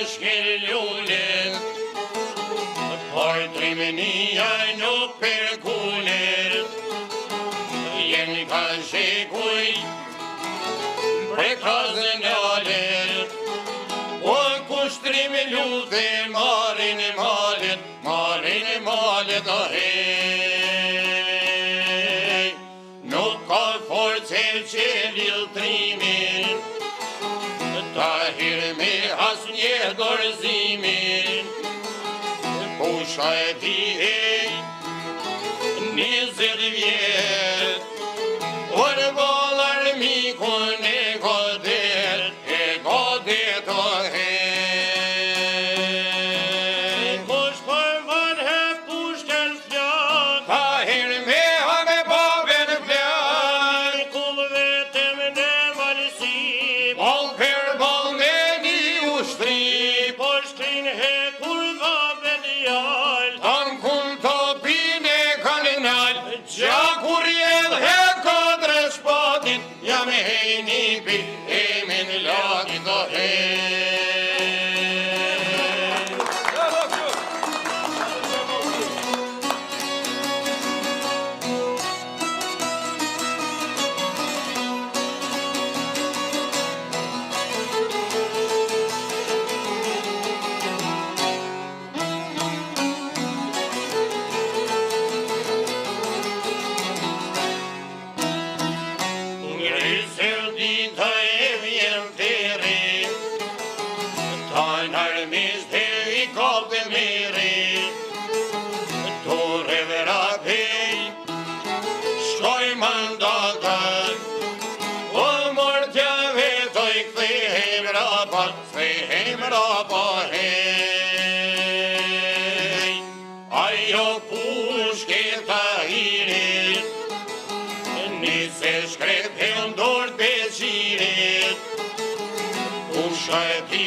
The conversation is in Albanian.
shkel lullet, por trimënia nuk përkullet, jenë ka shekuj, prekazën alet, o kushtrim luthe marin malet o hej, nuk ka force që liltrimin, ta hirë me asnjë dorëzimin, pusha e ti hej, 20 vjet, por vallar mikun e godet o hej. Kush për vanhe pushken flak, ta hirë me ha me babën flak, kull vetëm në valësim, ball për ball me një ushtri, po shkrin he kur babën jall, tan kun topin e kalinal, gjakur jell he kodre shpatit, jam e hej nipi e min lagit o hej. Ngrisër dita e vjen të re, ta në armis të i kapë mere, tore vera pej, shkoj mandatën, o mortja vetoj kthehem rapa hej. Ajo pushke ta hirit, nise shkrep e ndort beqirit, pusha e ti